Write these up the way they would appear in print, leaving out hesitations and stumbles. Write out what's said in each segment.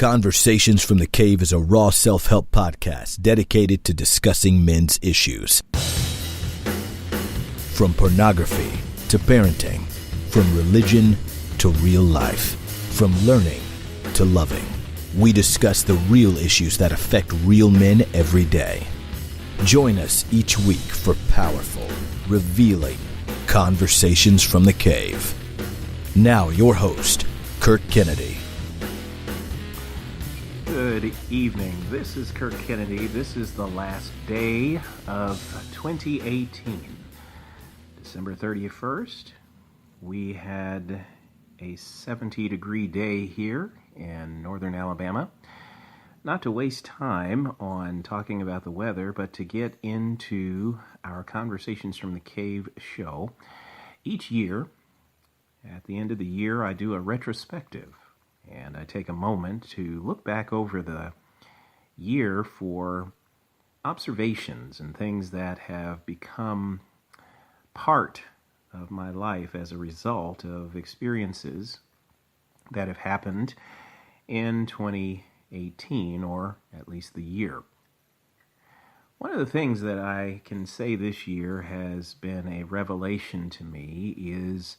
Conversations from the Cave is a raw self-help podcast dedicated to discussing men's issues. From pornography to parenting, from religion to real life, from learning to loving. We discuss the real issues that affect real men every day. Join us each week for powerful, revealing Conversations from the Cave. Now your host, Kirk Kennedy. Good evening. This is Kirk Kennedy. This is the last day of 2018. December 31st, we had a 70-degree day here in northern Alabama. Not to waste time on talking about the weather, but to get into our Conversations from the Cave show. Each year, at the end of the year, I do a retrospective. And I take a moment to look back over the year for observations and things that have become part of my life as a result of experiences that have happened in 2018, or at least the year. One of the things that I can say this year has been a revelation to me is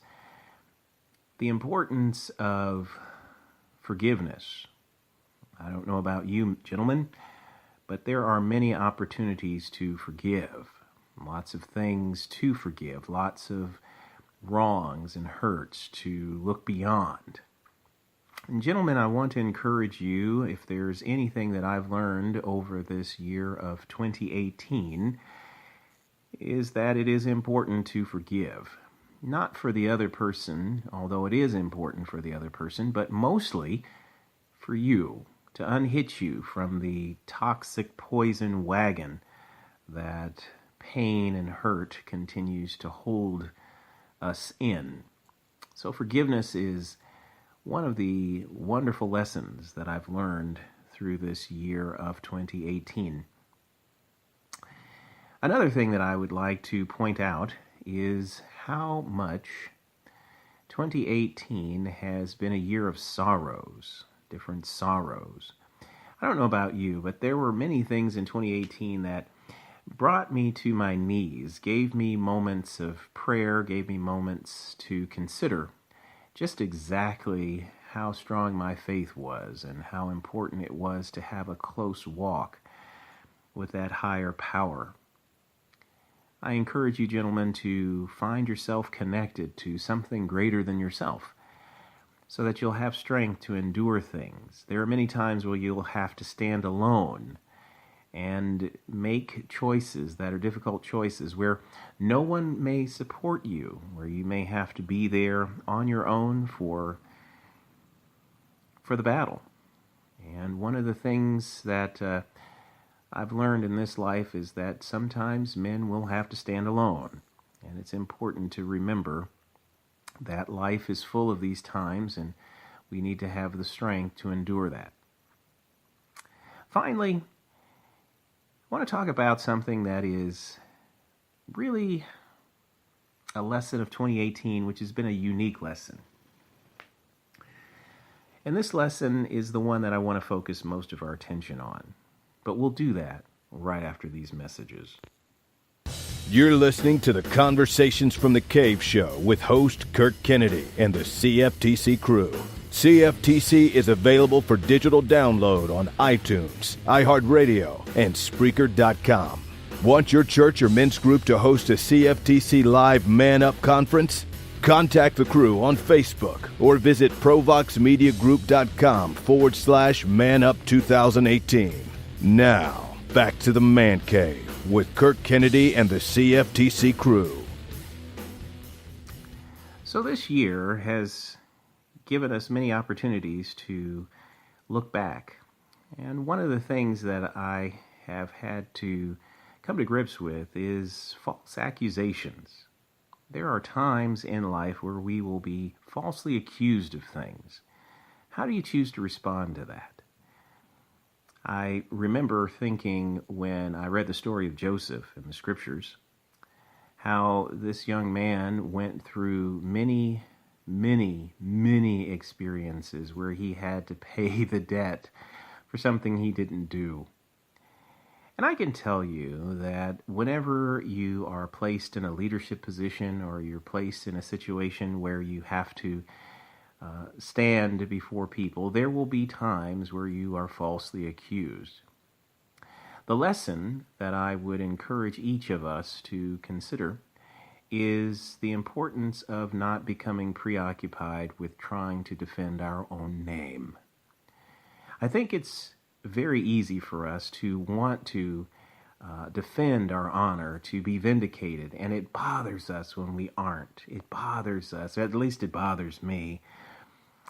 the importance of forgiveness. I don't know about you, gentlemen, but there are many opportunities to forgive. Lots of things to forgive. Lots of wrongs and hurts to look beyond. And gentlemen, I want to encourage you, if there's anything that I've learned over this year of 2018, is that it is important to forgive. Not for the other person, although it is important for the other person, but mostly for you, to unhitch you from the toxic poison wagon that pain and hurt continues to hold us in. So forgiveness is one of the wonderful lessons that I've learned through this year of 2018. Another thing that I would like to point out is how much 2018 has been a year of sorrows, different sorrows. I don't know about you, but there were many things in 2018 that brought me to my knees, gave me moments of prayer, gave me moments to consider just exactly how strong my faith was and how important it was to have a close walk with that higher power. I encourage you, gentlemen, to find yourself connected to something greater than yourself so that you'll have strength to endure things. There are many times where you'll have to stand alone and make choices that are difficult choices where no one may support you, where you may have to be there on your own for the battle. And one of the things that I've learned in this life is that sometimes men will have to stand alone. And it's important to remember that life is full of these times and we need to have the strength to endure that. Finally, I want to talk about something that is really a lesson of 2018, which has been a unique lesson. And this lesson is the one that I want to focus most of our attention on. But we'll do that right after these messages. You're listening to the Conversations from the Cave show with host Kirk Kennedy and the CFTC crew. CFTC is available for digital download on iTunes, iHeartRadio, and Spreaker.com. Want your church or men's group to host a CFTC Live Man Up conference? Contact the crew on Facebook or visit provoxmediagroup.com/manup2018. Now, back to the Man Cave with Kirk Kennedy and the CFTC crew. So this year has given us many opportunities to look back. And one of the things that I have had to come to grips with is false accusations. There are times in life where we will be falsely accused of things. How do you choose to respond to that? I remember thinking when I read the story of Joseph in the scriptures, how this young man went through many many, many experiences where he had to pay the debt for something he didn't do. And I can tell you that whenever you are placed in a leadership position or you're placed in a situation where you have to stand before people, there will be times where you are falsely accused. The lesson that I would encourage each of us to consider is the importance of not becoming preoccupied with trying to defend our own name. I think it's very easy for us to want to defend our honor, to be vindicated, and it bothers us when we aren't. It bothers us, at least it bothers me.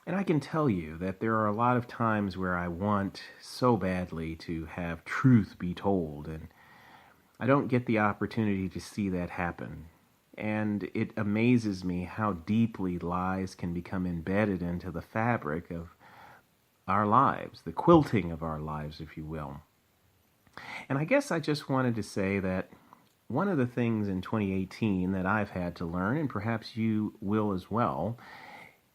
And I can tell you that there are a lot of times where I want so badly to have truth be told, and I don't get the opportunity to see that happen. And it amazes me how deeply lies can become embedded into the fabric of our lives, the quilting of our lives, if you will. And I guess I just wanted to say that one of the things in 2018 that I've had to learn, and perhaps you will as well,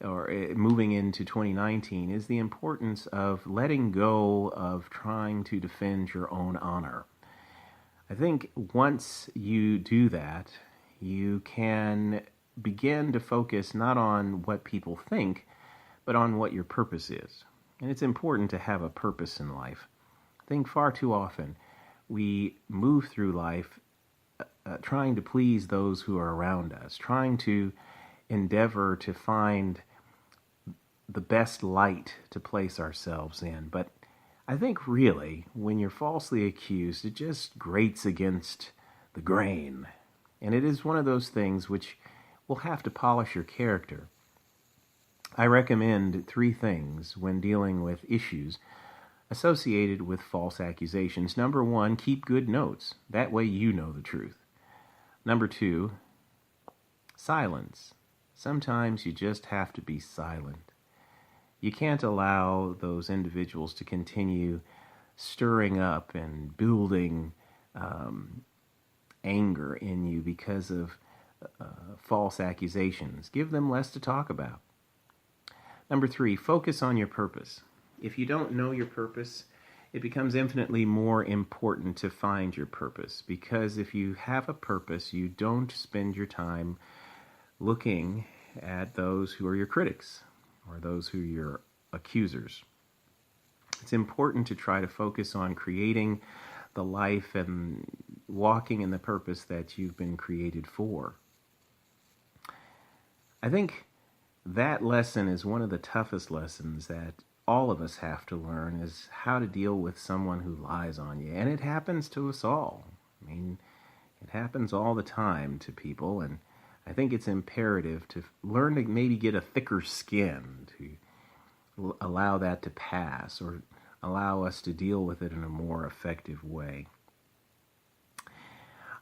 or moving into 2019, is the importance of letting go of trying to defend your own honor. I think once you do that, you can begin to focus not on what people think, but on what your purpose is. And it's important to have a purpose in life. I think far too often we move through life trying to please those who are around us, trying to endeavor to find the best light to place ourselves in. But I think really, when you're falsely accused, it just grates against the grain. And it is one of those things which will have to polish your character. I recommend 3 things when dealing with issues associated with false accusations. Number 1, keep good notes. That way you know the truth. Number 2, silence. Sometimes you just have to be silent. You can't allow those individuals to continue stirring up and building anger in you because of false accusations. Give them less to talk about. Number 3, focus on your purpose. If you don't know your purpose, it becomes infinitely more important to find your purpose, because if you have a purpose, you don't spend your time looking at those who are your critics or those who are your accusers. It's important to try to focus on creating the life and walking in the purpose that you've been created for. I think that lesson is one of the toughest lessons that all of us have to learn, is how to deal with someone who lies on you. And it happens to us all. I mean, it happens all the time to people, and I think it's imperative to learn to maybe get a thicker skin to allow that to pass, or allow us to deal with it in a more effective way.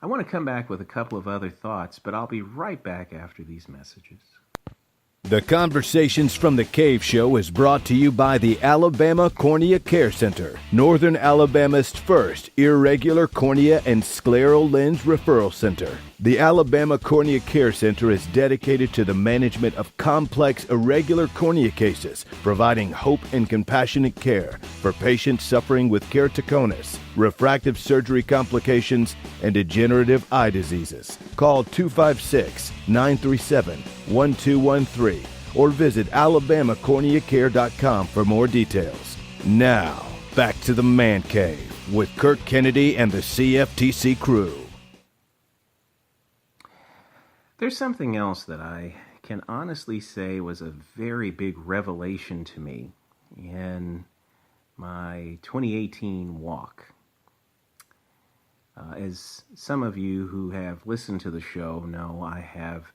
I want to come back with a couple of other thoughts, but I'll be right back after these messages. The Conversations from the Cave Show is brought to you by the Alabama Cornea Care Center, Northern Alabama's first irregular cornea and scleral lens referral center. The Alabama Cornea Care Center is dedicated to the management of complex irregular cornea cases, providing hope and compassionate care for patients suffering with keratoconus, refractive surgery complications, and degenerative eye diseases. Call 256-937-1213 or visit alabamacorneacare.com for more details. Now, back to the Man Cave with Kirk Kennedy and the CFTC crew. There's something else that I can honestly say was a very big revelation to me in my 2018 walk. As some of you who have listened to the show know, I have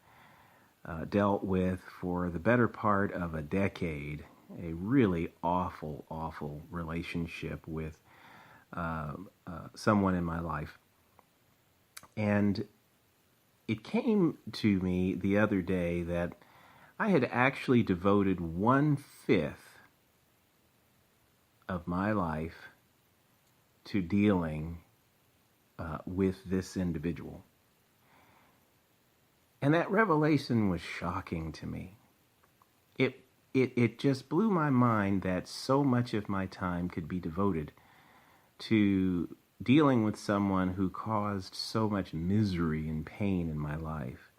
dealt with, for the better part of a decade, a really awful relationship with someone in my life. And it came to me the other day that I had actually devoted 1/5 of my life to dealing with this individual. And that revelation was shocking to me. it just blew my mind that so much of my time could be devoted to dealing with someone who caused so much misery and pain in my life.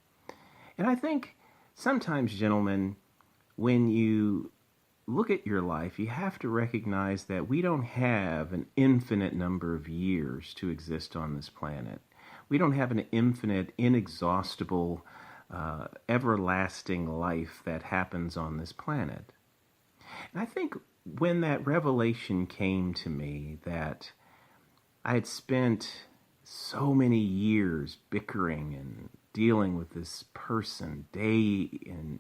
And I think sometimes, gentlemen, when you look at your life, you have to recognize that we don't have an infinite number of years to exist on this planet. We don't have an infinite, inexhaustible, everlasting life that happens on this planet. And I think when that revelation came to me that I had spent so many years bickering and dealing with this person day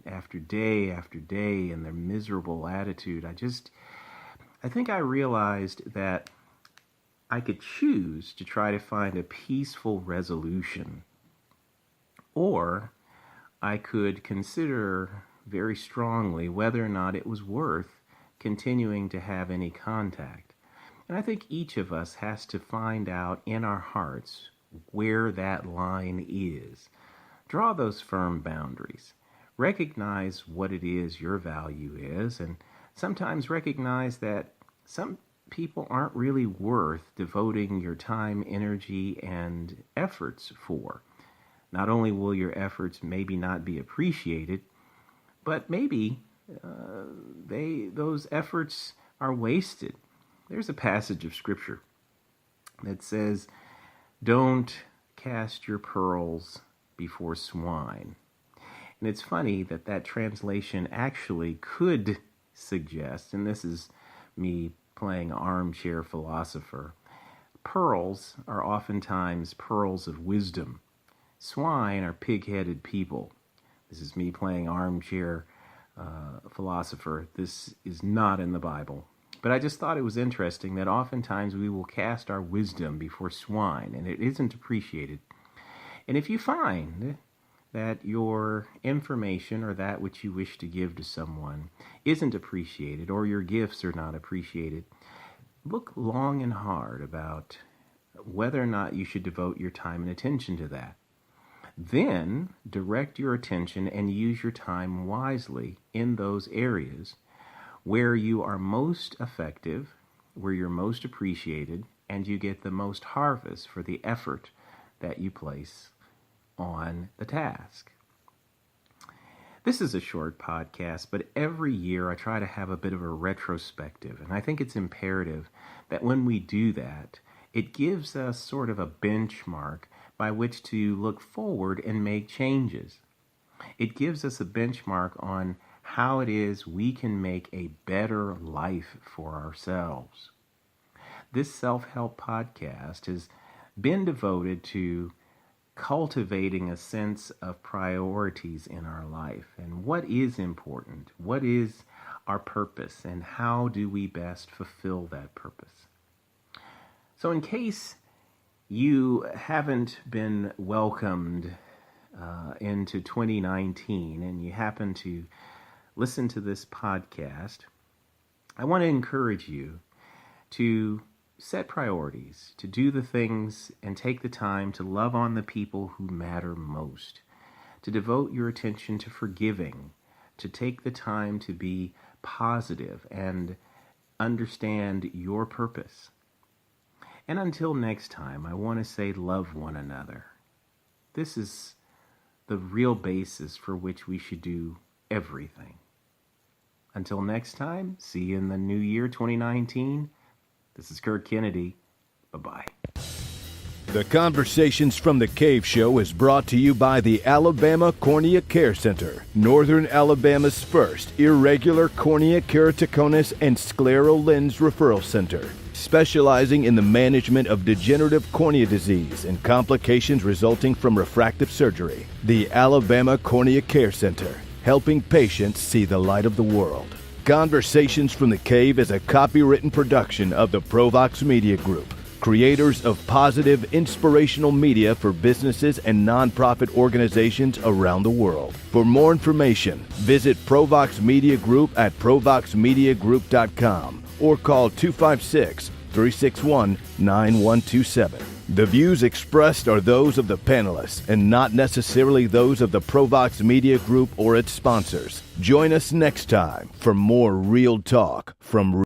after day after day and their miserable attitude, I think I realized that I could choose to try to find a peaceful resolution, or I could consider very strongly whether or not it was worth continuing to have any contact. And I think each of us has to find out in our hearts where that line is. Draw those firm boundaries. Recognize what it is your value is, and sometimes recognize that some people aren't really worth devoting your time, energy, and efforts for. Not only will your efforts maybe not be appreciated, but maybe those efforts are wasted. There's a passage of Scripture that says, "Don't cast your pearls before swine." And it's funny that translation actually could suggest, and this is me playing armchair philosopher, pearls are oftentimes pearls of wisdom. Swine are pig-headed people. This is me playing armchair philosopher. This is not in the Bible. But I just thought it was interesting that oftentimes we will cast our wisdom before swine, and it isn't appreciated. And if you find that your information or that which you wish to give to someone isn't appreciated, or your gifts are not appreciated, look long and hard about whether or not you should devote your time and attention to that. Then direct your attention and use your time wisely in those areas where you are most effective, where you're most appreciated, and you get the most harvest for the effort that you place on the task. This is a short podcast, but every year I try to have a bit of a retrospective, and I think it's imperative that when we do that, it gives us sort of a benchmark by which to look forward and make changes. It gives us a benchmark on how it is we can make a better life for ourselves. This self-help podcast has been devoted to cultivating a sense of priorities in our life and what is important, what is our purpose, and how do we best fulfill that purpose. So in case you haven't been welcomed into 2019 and you happen to listen to this podcast, I want to encourage you to set priorities, to do the things and take the time to love on the people who matter most, to devote your attention to forgiving, to take the time to be positive and understand your purpose. And until next time, I want to say love one another. This is the real basis for which we should do everything. Until next time, see you in the new year 2019. This is Kirk Kennedy. Bye-bye. The Conversations from the Cave Show is brought to you by the Alabama Cornea Care Center, Northern Alabama's first irregular cornea keratoconus and scleral lens referral center, specializing in the management of degenerative cornea disease and complications resulting from refractive surgery. The Alabama Cornea Care Center, helping patients see the light of the world. Conversations from the Cave is a copywritten production of the Provox Media Group, creators of positive, inspirational media for businesses and nonprofit organizations around the world. For more information, visit Provox Media Group at provoxmediagroup.com or call 256-361-9127. The views expressed are those of the panelists and not necessarily those of the Provox Media Group or its sponsors. Join us next time for more real talk from